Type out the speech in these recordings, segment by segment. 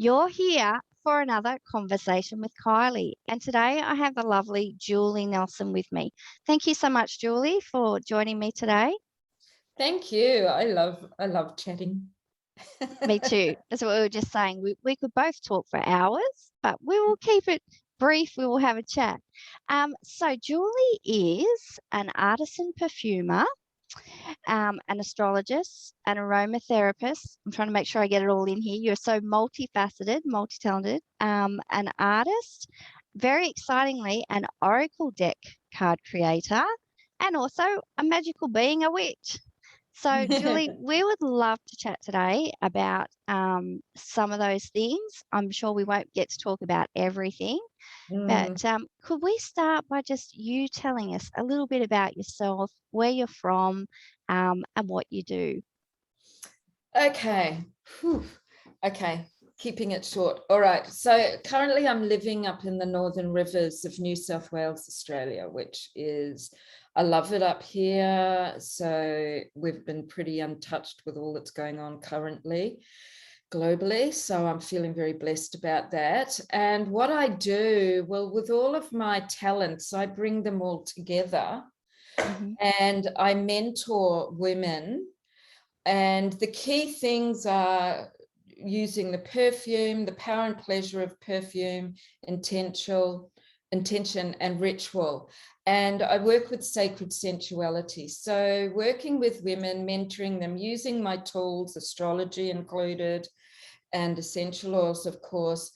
You're here for another conversation with Kylie. And today I have the lovely Julie Nelson with me. Thank you so much, Julie, for joining me today. Thank you. I love chatting. Me too. That's what we were just saying. We could both talk for hours, but we will keep it brief. We will have a chat. So Julie is an artisan perfumer, an astrologist, an aromatherapist. I'm trying to make sure I get it all in here. You're so multifaceted, multi-talented, an artist, very excitingly, an oracle deck card creator, and also a magical being, a witch. So, Julie, we would love to chat today about some of those things. I'm sure we won't get to talk about everything, but could we start by just you telling us a little bit about yourself, where you're from, and what you do? Okay. Whew. Okay. Keeping it short. All right. So currently I'm living up in the Northern Rivers of New South Wales, Australia, which is, I love it up here. So we've been pretty untouched with all that's going on currently globally. So I'm feeling very blessed about that. And what I do, well, with all of my talents, I bring them all together and I mentor women. And the key things are using the perfume, the power and pleasure of perfume, intention and ritual. And I work with sacred sensuality. So working with women, mentoring them, using my tools, astrology included, and essential oils, of course,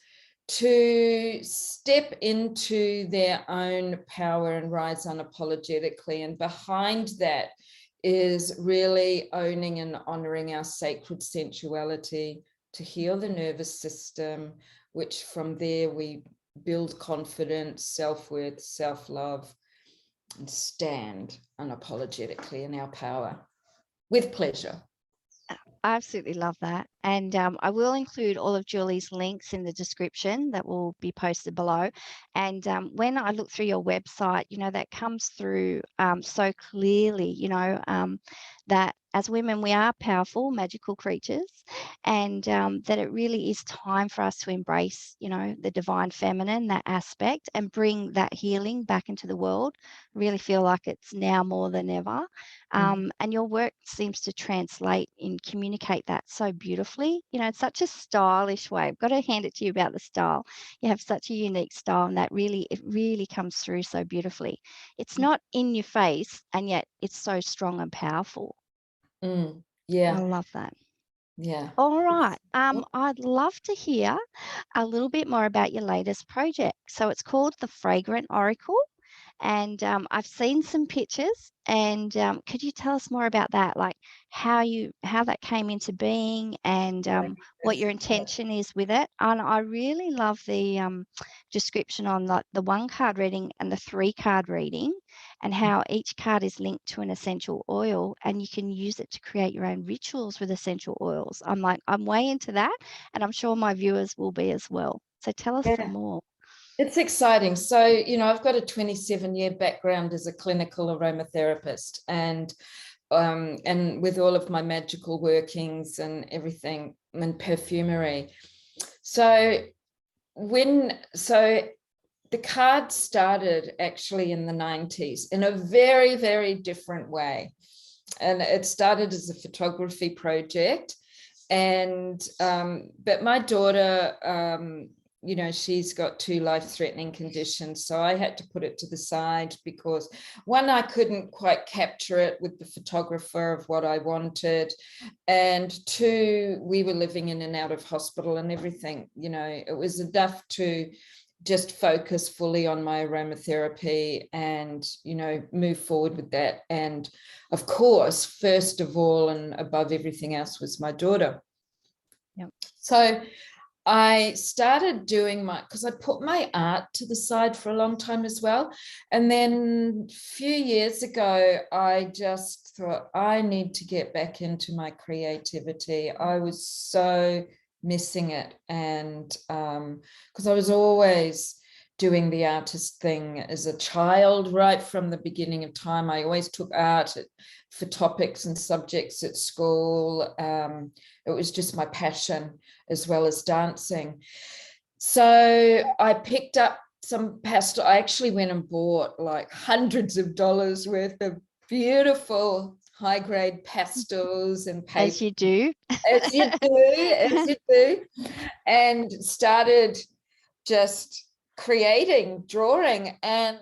to step into their own power and rise unapologetically. And behind that is really owning and honoring our sacred sensuality to heal the nervous system, which from there we build confidence, self-worth, self-love, and stand unapologetically in our power with pleasure. I absolutely love that. And I will include all of Julie's links in the description that will be posted below. And when I look through your website, that comes through so clearly, that as women, we are powerful, magical creatures, and that it really is time for us to embrace, the divine feminine, that aspect, and bring that healing back into the world. Really feel like it's now more than ever. And your work seems to translate and communicate that so beautifully. It's such a stylish way. I've got to hand it to you about the style. You have such a unique style, and it really comes through so beautifully. It's not in your face, and yet it's so strong and powerful. Yeah. I love that. Yeah. All right. I'd love to hear a little bit more about your latest project. So it's called the Fragrant Oracle. And I've seen some pictures, and could you tell us more about that, like how that came into being, and what your intention is with it? And I really love the description on the 1 card reading and the 3 card reading, and how each card is linked to an essential oil, and you can use it to create your own rituals with essential oils. I'm way into that, and I'm sure my viewers will be as well. So tell us some more. It's exciting. So, I've got a 27-year background as a clinical aromatherapist, and with all of my magical workings and everything and perfumery. So the card started actually in the 90s in a very, very different way. And it started as a photography project. And but my daughter, she's got 2 life-threatening conditions. So I had to put it to the side because, one, I couldn't quite capture it with the photographer of what I wanted. And 2, we were living in and out of hospital and everything. It was enough to just focus fully on my aromatherapy and, move forward with that. And of course, first of all and above everything else was my daughter. Yep. So I started doing because I put my art to the side for a long time as well. And then a few years ago, I just thought I need to get back into my creativity. I was so missing it. And because I was always doing the artist thing as a child, right from the beginning of time. I always took art for topics and subjects at school. It was just my passion as well as dancing. So I picked up some pastel. I actually went and bought like hundreds of dollars worth of beautiful high-grade pastels and paper. As you do. As you do, and started just creating, drawing, and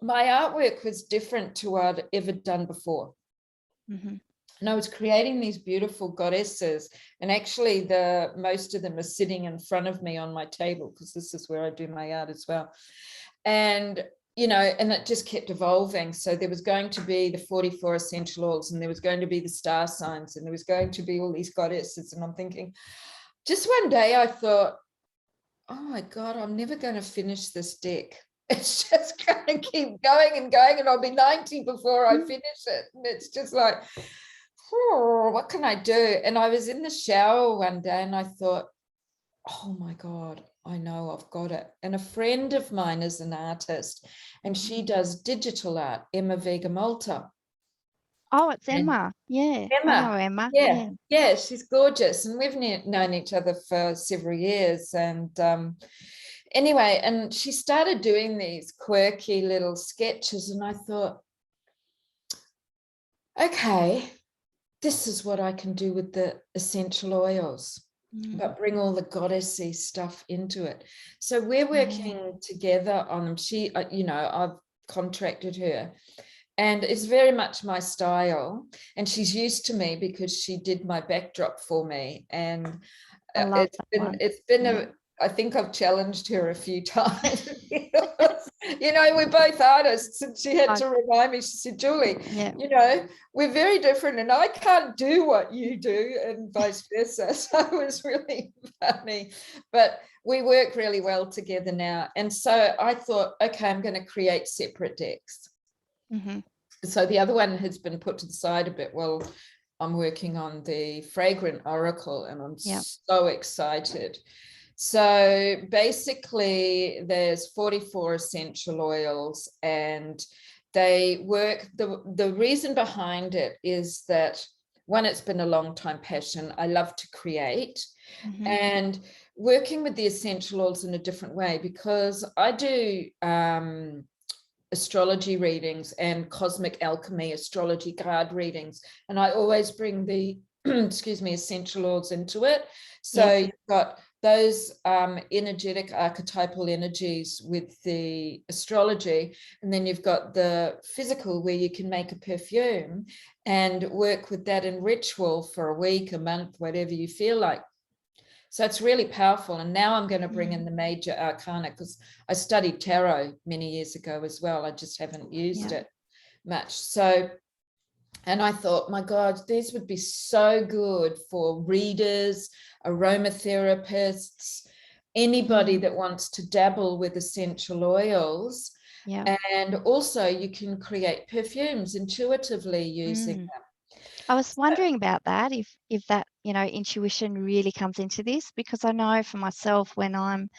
my artwork was different to what I'd ever done before. Mm-hmm. And I was creating these beautiful goddesses, and actually most of them are sitting in front of me on my table, because this is where I do my art as well. And and it just kept evolving. So there was going to be the 44 essential oils, and there was going to be the star signs, and there was going to be all these goddesses. And I'm thinking, just one day I thought, oh my God, I'm never going to finish this deck. It's just going to keep going and going, and I'll be 90 before I finish it. And it's just like, oh, what can I do? And I was in the shower one day and I thought, oh my God, I know I've got it. And a friend of mine is an artist, and she does digital art, Emma Vega Malta. Oh, it's Emma. Yeah, Emma. I know Emma. Yeah, she's gorgeous. And we've known each other for several years. And anyway, and she started doing these quirky little sketches. And I thought, okay, this is what I can do with the essential oils, but bring all the goddessy stuff into it. So we're working together on them. She, I've contracted her, and it's very much my style. And she's used to me because she did my backdrop for me. And it's been I think I've challenged her a few times. We're both artists, and she had to remind me. She said, Julie, we're very different, and I can't do what you do, and vice versa. So it was really funny, but we work really well together now. And so I thought, okay, I'm going to create separate decks. Mm-hmm. So the other one has been put to the side a bit. Well, I'm working on the Fragrant Oracle, and I'm so excited. So basically there's 44 essential oils, and they work. The reason behind it is that, one, it's been a long time passion. I love to create, and working with the essential oils in a different way, because I do astrology readings and cosmic alchemy astrology card readings, and I always bring the essential oils into it. So you've got those energetic archetypal energies with the astrology, and then you've got the physical, where you can make a perfume and work with that in ritual for a week, a month, whatever you feel like. So it's really powerful. And now I'm going to bring in the major arcana, because I studied tarot many years ago as well. I just haven't used it much. So, and I thought, my God, these would be so good for readers, aromatherapists, anybody that wants to dabble with essential oils. And also you can create perfumes intuitively using them. I was wondering about that, if that, intuition really comes into this, because I know for myself, when I'm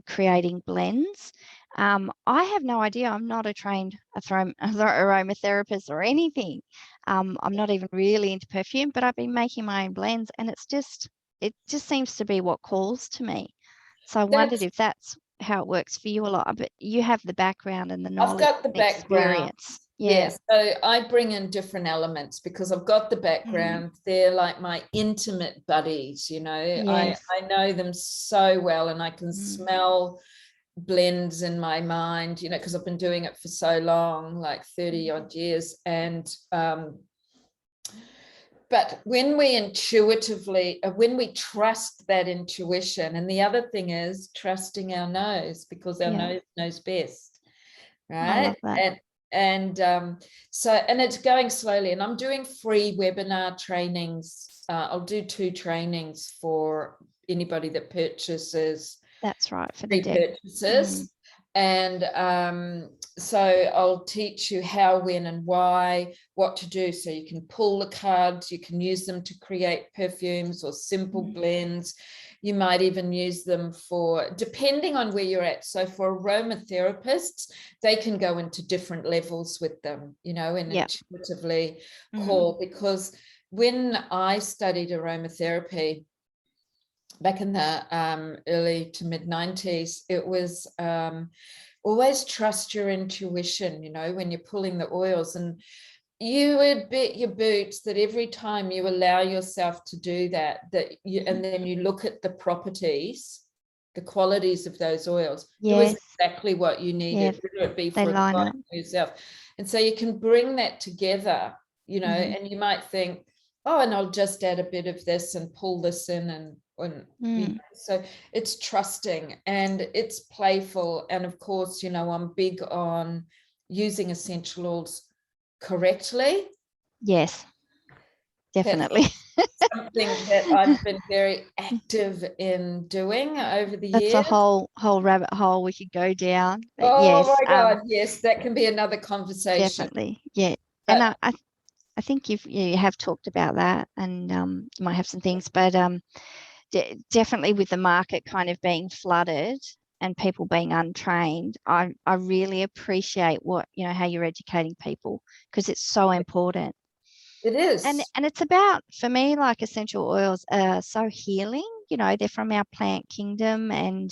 creating blends, I have no idea. I'm not a trained aromatherapist or anything. I'm not even really into perfume, but I've been making my own blends, and it just seems to be what calls to me. So I wondered if that's how it works for you a lot. But you have the background and the knowledge. I've got the background. Yes. So I bring in different elements because I've got the background. They're like my intimate buddies, I know them so well, and I can smell blends in my mind, because I've been doing it for so long, like 30 odd years. And but when we when we trust that intuition, and the other thing is trusting our nose, because our nose knows best, right? I love that. And it's going slowly, and I'm doing free webinar trainings. I'll do 2 trainings for anybody that purchases. That's right, for the the deck. purchases. And so I'll teach you how, when, and why, what to do. So you can pull the cards, you can use them to create perfumes or simple blends. You might even use them for, depending on where you're at. So for aromatherapists, they can go into different levels with them, you know, and intuitively call. Because when I studied aromatherapy back in the early to mid 90s, it was always trust your intuition, you know, when you're pulling the oils. And you would bet your boots that every time you allow yourself to do that, and then you look at the properties, the qualities of those oils, it was exactly what you needed, whether it be for a client or yourself. And so you can bring that together, you know, and you might think, oh, and I'll just add a bit of this and pull this in, and you know, so it's trusting and it's playful. And of course, you know, I'm big on using essential oils correctly. Yes, definitely. That's something that I've been very active in doing over the years. That's a whole rabbit hole we could go down. But oh my God, yes, that can be another conversation. Definitely, yeah. But, and I think you have talked about that, and you might have some things, but definitely with the market kind of being flooded and people being untrained, I really appreciate what, you know, how you're educating people, because it's so important. It is. And it's about, for me, like, essential oils are so healing, you know, they're from our plant kingdom, and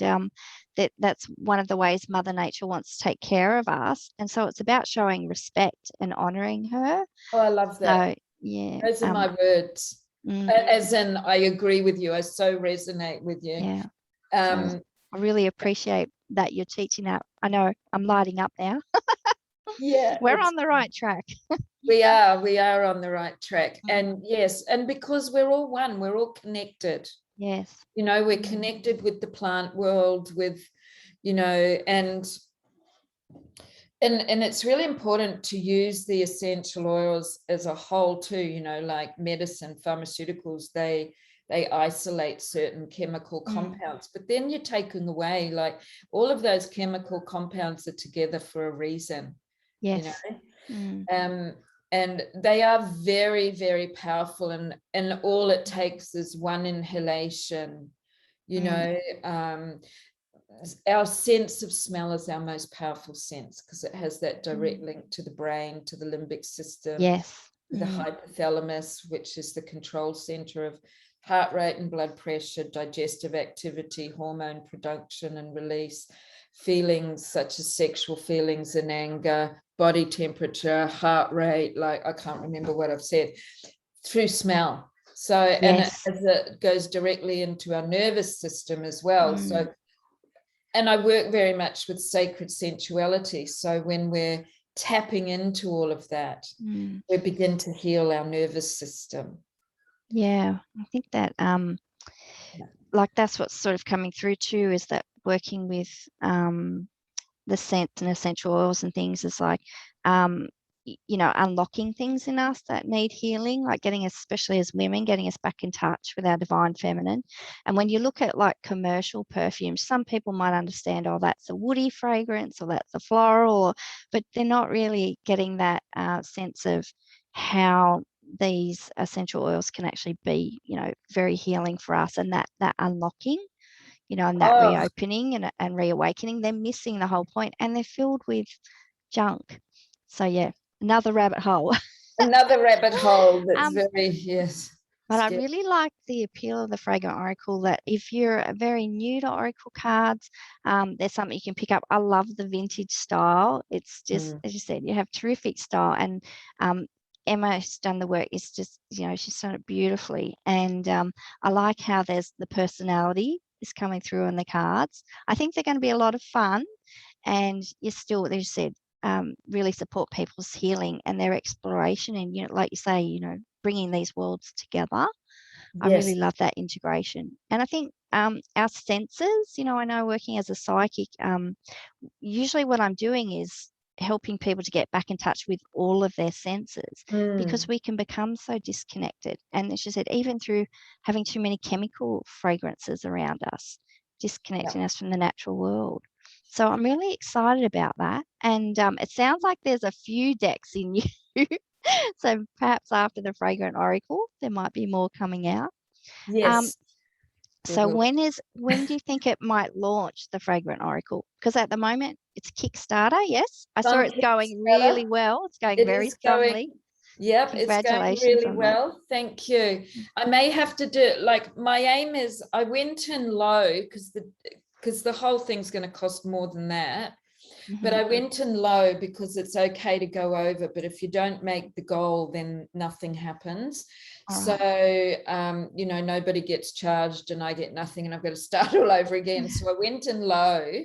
that's one of the ways Mother Nature wants to take care of us. And so it's about showing respect and honoring her. Oh, I love that. So, yeah. Those are my words. As in, I agree with you. I so resonate with you. Yeah. So I really appreciate that you're teaching that. I know I'm lighting up now. Yeah. We're on the right track. We are on the right track. And yes, and because we're all one, we're all connected. Yes. You know, we're connected with the plant world, with, you know, and it's really important to use the essential oils as a whole too, you know, like medicine, pharmaceuticals, they isolate certain chemical compounds, but then you're taking away, like, all of those chemical compounds are together for a reason. Yes. You know, and they are very, very powerful, and all it takes is one inhalation, you know. Our sense of smell is our most powerful sense, because it has that direct link to the brain, to the limbic system, to the hypothalamus, which is the control center of heart rate and blood pressure, digestive activity, hormone production and release, feelings such as sexual feelings and anger, body temperature, heart rate, like, I can't remember what I've said, through smell. So, and as it goes directly into our nervous system as well. So, and I work very much with sacred sensuality. So when we're tapping into all of that, we begin to heal our nervous system. Yeah, I think that like, that's what's sort of coming through too, is that working with the scents and essential oils and things is like, you know, unlocking things in us that need healing, like getting us, especially as women, getting us back in touch with our divine feminine. And when you look at like commercial perfumes, some people might understand, oh, that's a woody fragrance, or that's a floral, but they're not really getting that sense of how these essential oils can actually be, you know, very healing for us, and that unlocking, you know, and that reopening and reawakening. They're missing the whole point, and they're filled with junk. So yeah, another rabbit hole. Another rabbit hole that's very, yes. But I really like the appeal of the Fragrant Oracle, that if you're very new to Oracle cards, there's something you can pick up. I love the vintage style. It's just, as you said, you have terrific style. And Emma's done the work. It's just, you know, she's done it beautifully. And I like how there's the personality is coming through in the cards. I think they're going to be a lot of fun. And you still, as you said, really support people's healing and their exploration. And, you know, like you say, you know, bringing these worlds together. I really love that integration. And I think our senses, you know, I know working as a psychic, usually what I'm doing is helping people to get back in touch with all of their senses, because we can become so disconnected. And as she said, even through having too many chemical fragrances around us, disconnecting us from the natural world. So I'm really excited about that. And it sounds like there's a few decks in you. So perhaps after the Fragrant Oracle, there might be more coming out. Um, Yes, there so will be. when do you think it might launch, the Fragrant Oracle? Because at the moment it's Kickstarter, yes. I saw On it's going Kickstarter, really well. It's going it very is going. strongly. Yep, it's going Congratulations really on that. well. Thank you. I may have to do, like, my aim is I went in low because the whole thing's going to cost more than that. But Hmm. I went in low because it's okay to go over. But if you don't make the goal, then nothing happens. All So, right. nobody gets charged and I get nothing and I've got to start all over again. So I went in low.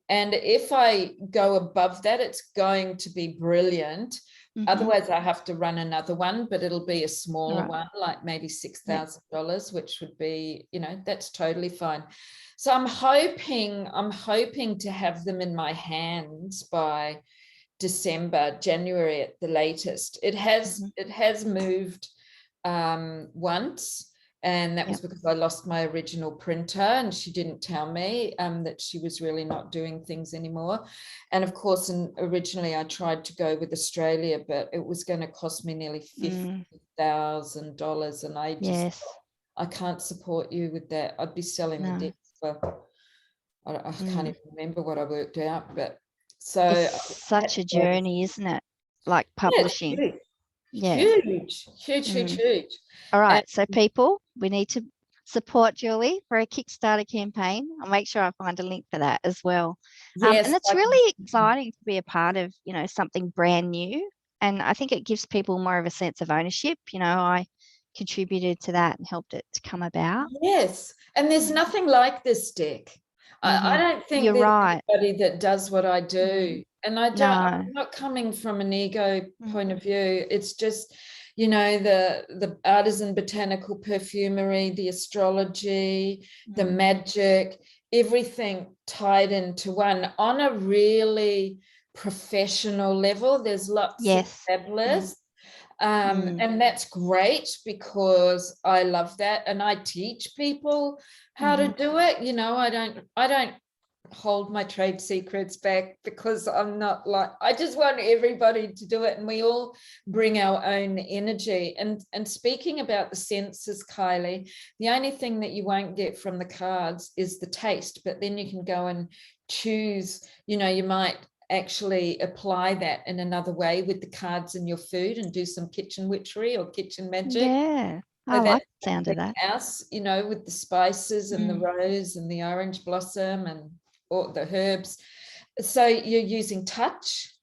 And if I go above that, it's going to be brilliant. Hmm. Otherwise, I have to run another one, but it'll be a All smaller right. one, like maybe Yeah. $6,000, which would be, that's totally fine. So I'm hoping to have them in my hands by January at the latest. It has Hmm. moved once, and that was Yep. because I lost my original printer and she didn't tell me that she was really not doing things anymore. And of course, originally I tried to go with Australia, but it was going to cost me nearly Mm, $50,000, and yes. I can't support you with that. I'd be selling the No. decks for, I can't Mm. even remember what I worked out, but so It's I had such to a go. journey, isn't it? Like Yeah, it's publishing. huge, Yeah. huge, huge, huge, Mm. huge. All And right. So people, we need to support Julie for a Kickstarter campaign. I'll make sure I find a link for that as well. And yes, it's really exciting to be a part of, something brand new. And I think it gives people more of a sense of ownership. I contributed to that and helped it to come about. yes, and there's nothing like this deck. I Mm-hmm. don't think You're there's right. anybody that does what I Mm. do. And No. I'm not coming from an ego Mm. point of view. It's just, the artisan botanical perfumery, the astrology, the Mm. magic, everything tied into one on a really professional level. There's lots of Yes. Mm. fabulous. Mm. And that's great because I love that, and I teach people how to Mm-hmm. do it. I don't hold my trade secrets back because I'm not like, I just want everybody to do it, and we all bring our own energy. And speaking about the senses, Kylie, the only thing that you won't get from the cards is the taste, but then you can go and choose. You might actually apply that in another way with the cards in your food and do some kitchen witchery or kitchen magic. Yeah. I So like that's the sound of something that. else, with the spices and the Mm. rose and the orange blossom and all the herbs. So you're using touch.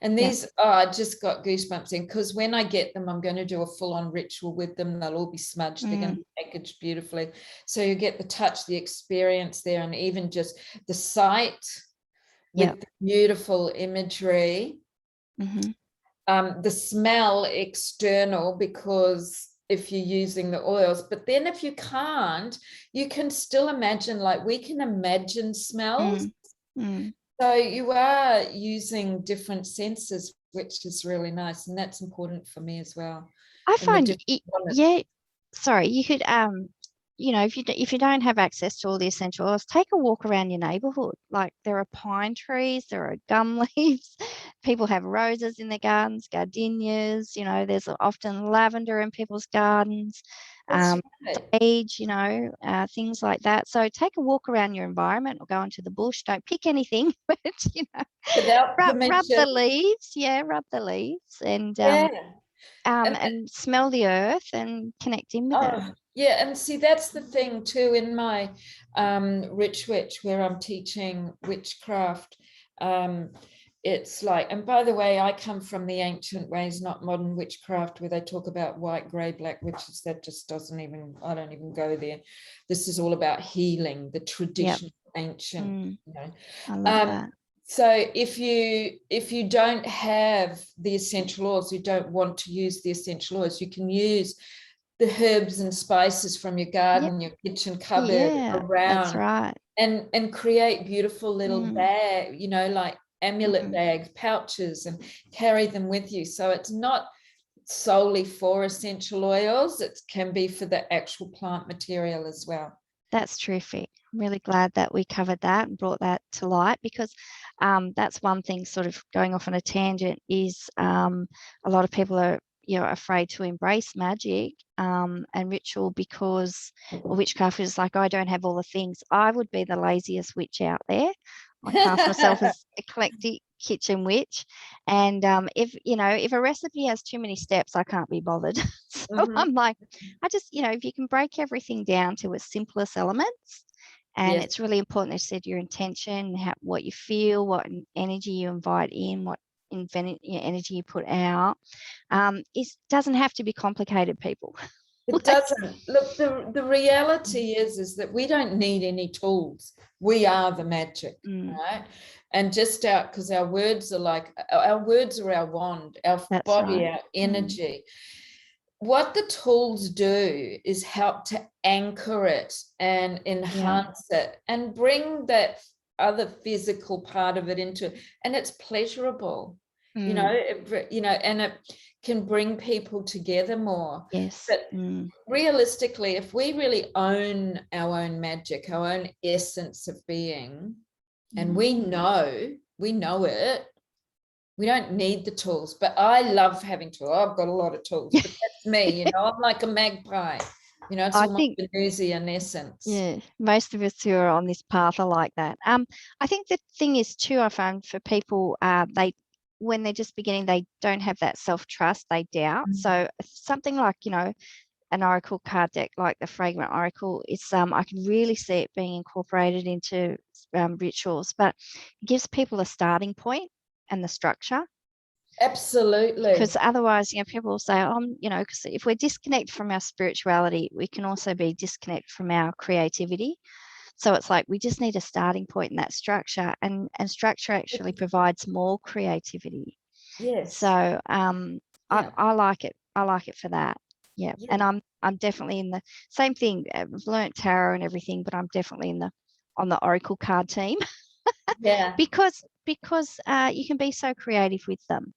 And Yeah. these, I just got goosebumps in, because when I get them, I'm going to do a full-on ritual with them. They'll all be smudged. They're going Mm. to be packaged beautifully. So you get the touch, the experience there, and even just the sight Yeah. with the beautiful imagery, Mm-hmm. the smell external, because if you're using the oils, but then if you can't, you can still imagine, like we can imagine smells. Mm. Mm. So you are using different senses, which is really nice, and that's important for me as well. I And the find, different yeah, sorry, you could, if you don't have access to all the essential oils, take a walk around your neighborhood. Like there are pine trees, there are gum leaves, people have roses in their gardens, gardenias, there's often lavender in people's gardens, that's um, right. sage, things like that. So take a walk around your environment or go into the bush. Don't pick anything, but, Without rub the permission. leaves. Yeah, rub the leaves Yeah. And and smell the earth and connect in with it. oh, yeah, and see, that's the thing too, in my Rich Witch, where I'm teaching witchcraft. It's like, and by the way, I come from the ancient ways, not modern witchcraft, where they talk about white, grey, black witches. That just doesn't even, I don't even go there. This is all about healing, the Yep. traditional ancient, Mm, you know. I love Um, that. so if you don't have the essential oils, you don't want to use the essential oils, you can use the herbs and spices from your Yep. garden, your kitchen cupboard Yeah, that's around, right. and create beautiful little Mm, bag, like amulet mm. bags, pouches, and carry them with you. So it's not solely for essential oils, it can be for the actual plant material as well. That's terrific. I'm really glad that we covered that and brought that to light, because that's one thing, sort of going off on a tangent, is a lot of people are, afraid to embrace magic and ritual, because, or witchcraft, is like, I don't have all the things. I would be the laziest witch out there. I class myself as eclectic kitchen witch, and if a recipe has too many steps, I can't be bothered. So I'm like, I just, if you can break everything down to its simplest elements. And Yes. it's really important, as I said, your intention, what you feel, what energy you invite in, what energy you put out. It doesn't have to be complicated, people. It doesn't. Look, the reality is that we don't need any tools. We are the magic, right? And just out, because our words are our wand, our That's body, right. our energy. What the tools do is help to anchor it and enhance it and bring that other physical part of it into, and it's pleasurable, and it can bring people together more. Yes. But realistically, if we really own our own magic, our own essence of being, and we know it, we don't need the tools. But I love having tools. I've got a lot of tools, but that's me, I'm like a magpie. It's all my Venusian essence. Yeah, most of us who are on this path are like that. I think the thing is too, I found for people, when they're just beginning, they don't have that self-trust, they doubt. So something like, an oracle card deck like the Fragrant Oracle, it's I can really see it being incorporated into rituals, but it gives people a starting point and the structure. Absolutely. Because otherwise, people will say, because if we're disconnected from our spirituality, we can also be disconnected from our creativity. So it's like we just need a starting point in that structure, and structure actually provides more creativity. Yes. So I like it. I like it for that. Yeah. And I'm definitely in the same thing. I've learnt tarot and everything, but I'm definitely on the oracle card team. Yeah. because you can be so creative with them.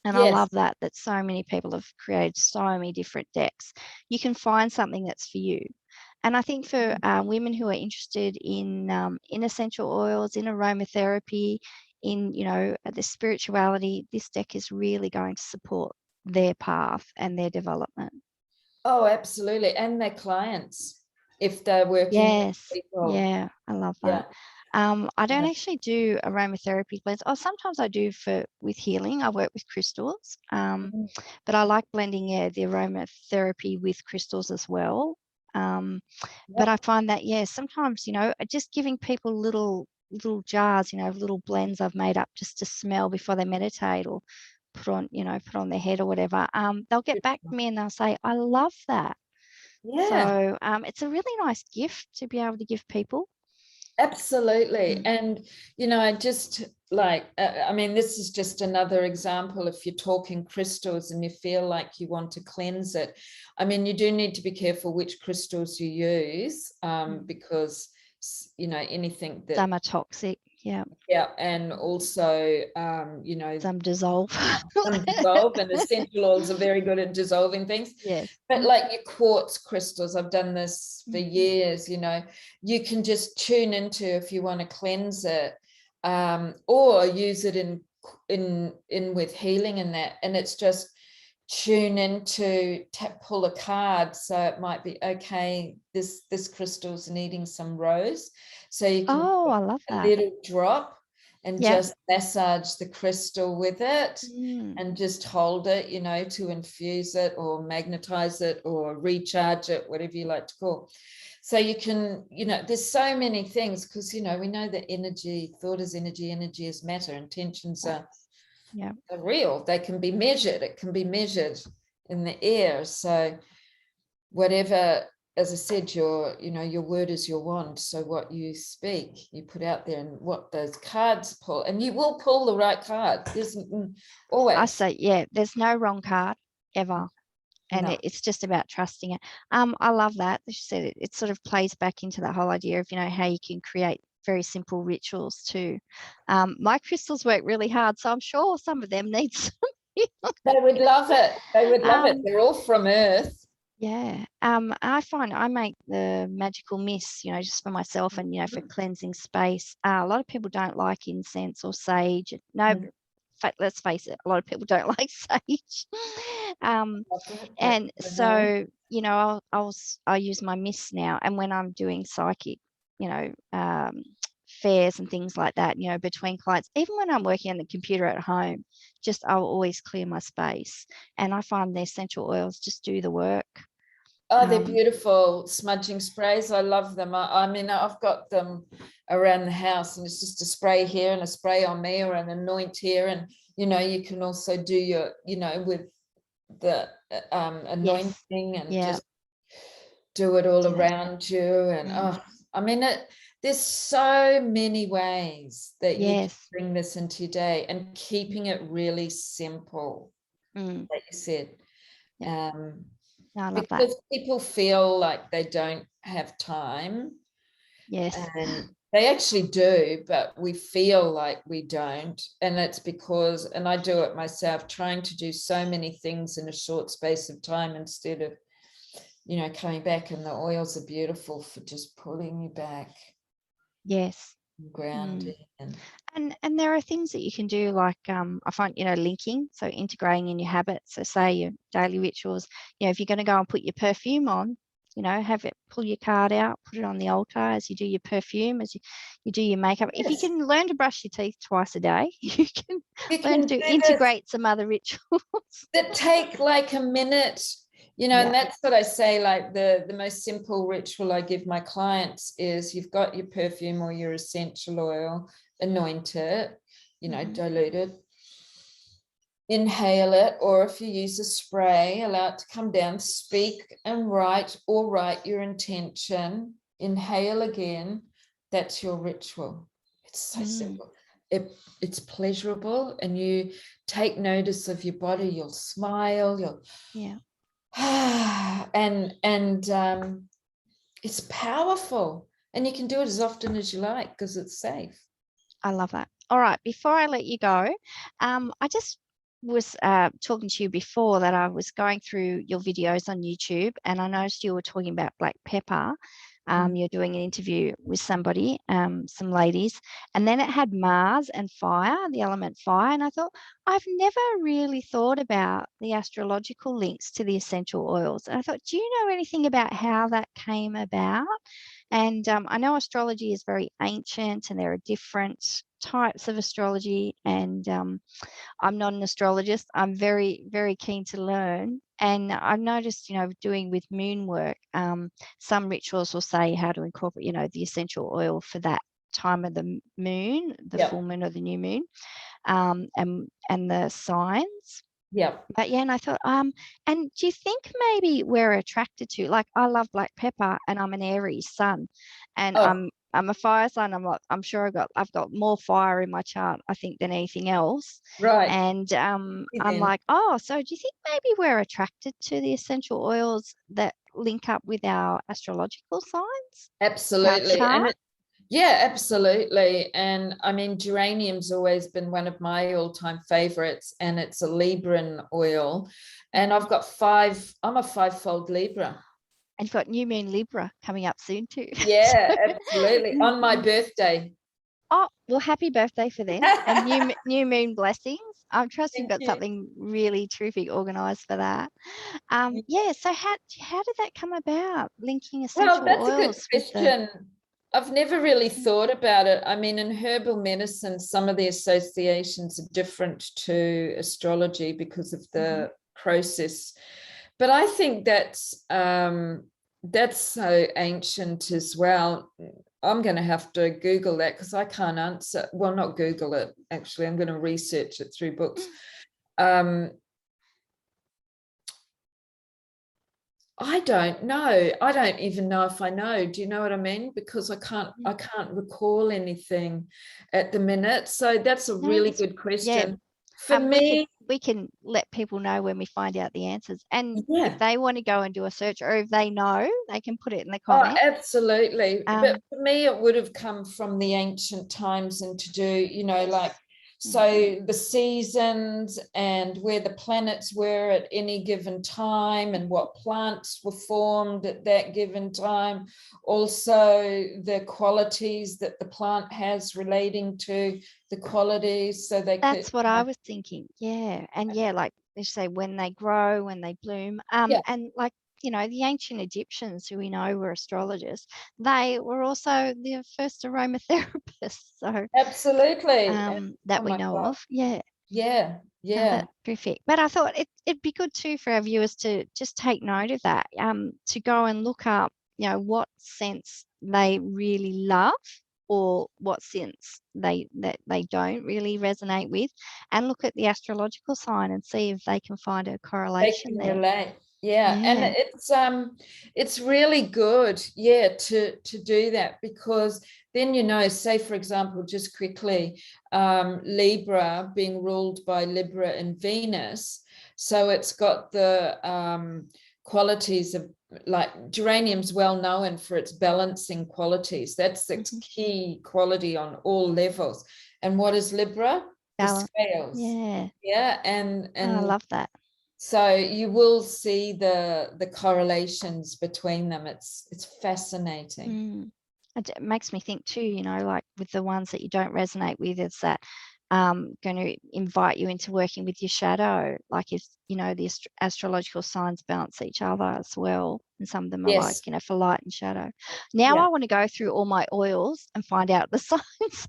And I love that so many people have created so many different decks. You can find something that's for you. And I think for women who are interested in essential oils, in aromatherapy, in, the spirituality, this deck is really going to support their path and their development. Oh, absolutely. And their clients, if they're working with people. Yeah, I love that. I don't actually do aromatherapy blends. Oh, sometimes I do with healing. I work with crystals, but I like blending the aromatherapy with crystals as well. But I find that sometimes just giving people little jars, little blends I've made up just to smell before they meditate or put on their head or whatever. They'll get back to me and they'll say, "I love that." So it's a really nice gift to be able to give people. Absolutely. And, I just like, this is just another example. If you're talking crystals and you feel like you want to cleanse it, you do need to be careful which crystals you use, because, anything that. Some are toxic. Yeah. Yeah. And also, some dissolve. Some dissolve, and essential oils are very good at dissolving things. Yes. But like your quartz crystals, I've done this for years, you can just tune into if you want to cleanse it, or use it in with healing and that. And it's just tune into pull a card. So it might be, okay, this crystal's needing some rose. So you can I love that. a little drop and just massage the crystal with it, and just hold it, to infuse it or magnetize it or recharge it, whatever you like to call. So you can, there's so many things, because, we know that thought is energy, energy is matter, intentions are real. They can be measured. It can be measured in the air. So whatever, as I said, your word is your wand. So what you speak, you put out there, and what those cards pull, and you will pull the right card. There's always. I say, there's no wrong card ever. And it's just about trusting it. I love that. As you said, it sort of plays back into that whole idea of, how you can create very simple rituals too. My crystals work really hard, so I'm sure some of them need some. They would love it. They would love it. They're all from Earth. Yeah. I find I make the magical mist, just for myself and, for cleansing space. A lot of people don't like incense or sage. No, Mm. let's face it, a lot of people don't like sage. Um, Love that, but and you know, so, I use my mist now. And when I'm doing psychic, you know, um, fairs and things like that, between clients, even when I'm working on the computer at home, just I'll always clear my space. And I find the essential oils just do the work. oh, they're Um, beautiful smudging sprays. I love them. I mean, I've got them around the house, and it's just a spray here and a spray on me, or an anoint here. And you can also do your, with the yes. anointing, and Yeah. just do it all Do that. around you. And Mm, I mean, there's so many ways that you can yes. bring this into your day, and keeping it really simple, Mm, like you said. yeah. Um, No, I love that. because people feel like they don't have time, Yes. and they actually do, but we feel like we don't. And it's because, and I do it myself, trying to do so many things in a short space of time, instead of coming back. And the oils are beautiful for just pulling you back Yes. and Mm. grounding. And And there are things that you can do, like I find, linking, so integrating in your habits. So say your daily rituals, if you're going to go and put your perfume on, have it, pull your card out, put it on the altar as you do your perfume, as you do your makeup. If you yes, can learn to brush your teeth twice a day, you can you learn can to do this integrate some other rituals. that take like a minute, Yeah. and that's what I say, like the most simple ritual I give my clients is, you've got your perfume or your essential oil, anoint it, Hmm. dilute it, inhale it, or if you use a spray, allow it to come down, speak and write, or write your intention, inhale again. That's your ritual. It's so Mm. simple. It's pleasurable, and you take notice of your body. You'll smile, you'll Yeah. and it's powerful, and you can do it as often as you like because it's safe. I love that. All right. Before I let you go, I just was talking to you before that I was going through your videos on YouTube, and I noticed you were talking about black pepper. Mm. You're doing an interview with somebody, some ladies, and then it had Mars and fire, the element fire. And I thought, I've never really thought about the astrological links to the essential oils. And I thought, do you know anything about how that came about? And I know astrology is very ancient and there are different types of astrology. And I'm not an astrologist. I'm very, very keen to learn. And I've noticed, doing with moon work, some rituals will say how to incorporate, the essential oil for that time of the moon, the full Yep. moon or the new moon, and the signs. Yep. But yeah, and I thought, and do you think maybe we're attracted to, like, I love black pepper and I'm an Aries sun, and Oh, I'm a fire sign. I'm sure I've got more fire in my chart, I think, than anything else. right. And I'm Then like, oh, so do you think maybe we're attracted to the essential oils that link up with our astrological signs, our absolutely. chart? Yeah, absolutely. And I mean, geranium's always been one of my all-time favorites, and it's a Libran oil. And Mhm. I'm a five-fold Libra. And you've got new moon Libra coming up soon too. Yeah, So, absolutely. On my birthday. oh, well, happy birthday for then, and new moon blessings. I'm trust you've Thank got you. something really terrific organized for that. Yeah. So how did that come about? Linking Well, essential that's a good oils with the. question. I've never really thought about it. I mean, in herbal medicine, some of the associations are different to astrology because of Mhm. the process. But I think that's so ancient as well. I'm going to have to Google that because I can't answer. Well, not Google it, actually. I'm going to research it through books. Um, I don't know. I don't even know if I know. Do you know what I mean? Because I can't recall anything at the minute. So that's a No, really that's good yeah. question. For We can me, let people know when we find out the answers, and if yeah. they want to go and do a search, or if they know, they can put it in the Oh, comments. absolutely. But Um, for me, it would have come from the ancient times, and to do, like So the seasons and where the planets were at any given time and what plants were formed at that given time. Also the qualities that the plant has relating to the qualities. So they That's could. what I was thinking. Yeah. And yeah, like they say, when they grow, when they bloom. Yeah. And like, the ancient Egyptians, who we know were astrologers, they were also the first aromatherapists. So Absolutely. that Oh we my know God. of. Yeah. Yeah. No, Yeah. that's terrific. But I thought it'd be good too for our viewers to just take note of that, to go and look up, what scents they really love or what scents that they don't really resonate with, and look at the astrological sign and see if they can find a They correlation can there. relate. Yeah. And Yeah. it's really good, to do that, because then, say, for example, just quickly, Libra being ruled by Libra and Venus. So it's got the qualities of, like, geranium's well known for its balancing qualities. That's its key quality on all levels. And what is Libra? The Balance. scales. Yeah. Yeah. Oh, I love that. So you will see the correlations between them. It's fascinating. It makes me think too, like with the ones that you don't resonate with, is that going to invite you into working with your shadow. Like if, the astrological signs balance each other as well. And some of them are like, Yes. for light and shadow. Now Yeah. I want to go through all my oils and find out the signs.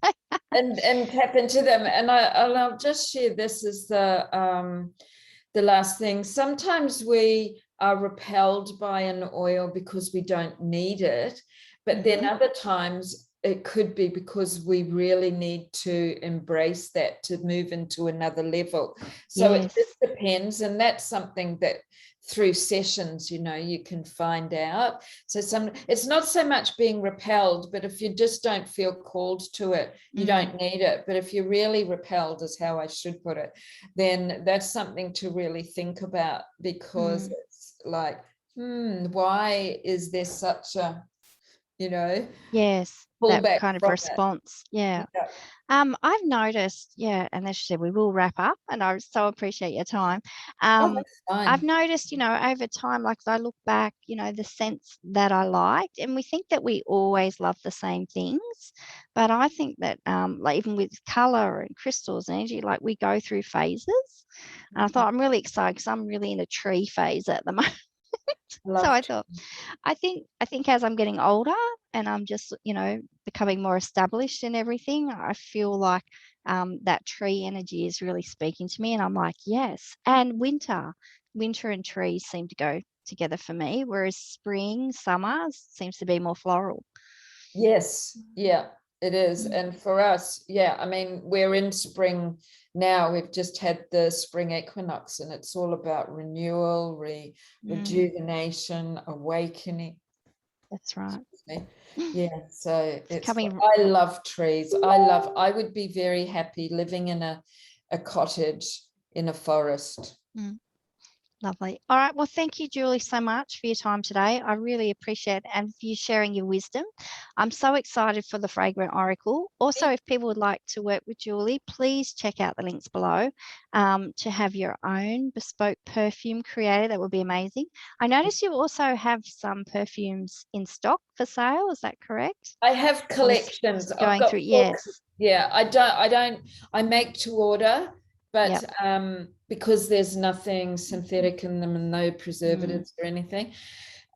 And tap into them. And I'll just share this as the last thing. Sometimes we are repelled by an oil because we don't need it, but then other times it could be because we really need to embrace that to move into another level. So it Yes. just depends, and that's something that through sessions, you can find out. So it's not so much being repelled, but if you just don't feel called to it, you don't need it. But if you're really repelled, is how I should put it, then that's something to really think about, because it's like, why is there such a, Yes, that pullback kind of from it? response. Yeah. Yeah. I've noticed, yeah, and as you said, we will wrap up, and I so appreciate your time. Oh, Um, that's I've fine. noticed, over time, like as I look back, the scents that I liked, and we think that we always love the same things, but I think that, like even with color and crystals and energy, like we go through phases. And I thought I'm really excited because I'm really in a tree phase at the moment. I So love I thought, I think as I'm getting older and I'm just, becoming more established in everything, I feel like that tree energy is really speaking to me. And I'm like, yes. And winter and trees seem to go together for me, whereas spring, summer seems to be more floral. Yes, yeah, it is. Mm, And for us, yeah, I mean, we're in spring now. We've just had the spring equinox, and it's all about renewal, mm, rejuvenation, awakening. that's right. Yeah, so It's it's, coming. I love trees. I would be very happy living in a cottage in a forest. Mm. Lovely. All right. Well, thank you, Julie, so much for your time today. I really appreciate it, and for you sharing your wisdom. I'm so excited for the Fragrant Oracle. Also, if people would like to work with Julie, please check out the links below to have your own bespoke perfume created. That would be amazing. I notice you also have some perfumes in stock for sale. Is that correct? I have I was collections. just I've going got through. books. Yes. Yeah, I make to order, but Yep. because there's nothing synthetic in them and no Mm, preservatives or anything.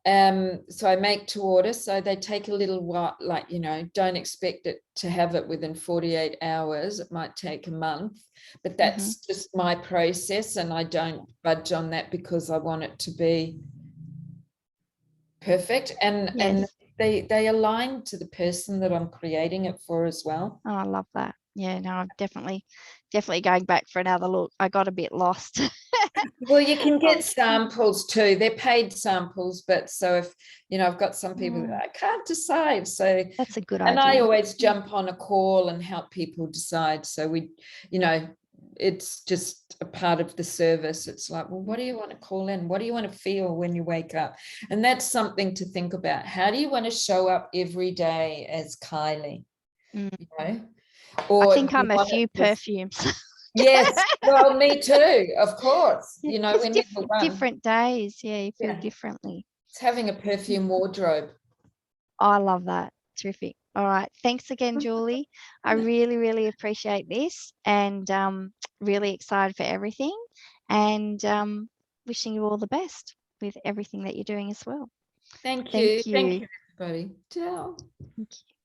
So I make to order. So they take a little while, like, don't expect it to have it within 48 hours. It might take a month, but hmm that's just my process, and I don't budge on that because I want it to be perfect, and Yes. they align to the person that I'm creating it for as well. Oh, I love that. Yeah, no, I'm definitely going back for another look. I got a bit lost. Well, you can Oh, get samples too. They're paid samples, but so if I've got some people that I can't decide. So, that's a good and I idea. always jump on a call and help people decide. So you know, it's just a part of the service. It's like, well, what do you want to call in? What do you want to feel when you wake up? And that's something to think about. How do you want to show up every day as Kylie? Mm, You know, Or I think you I'm a want it few with, perfumes. yes, well, me too, of course. You know, It's we're never one. different days. Yeah, you feel Yeah. differently. It's having a perfume wardrobe. I love that. Terrific. All right. Thanks again, Julie. I really, really appreciate this, and really excited for everything, and wishing you all the best with everything that you're doing as well. Thank you. Thank you. Thank you, everybody. Ciao. Thank you.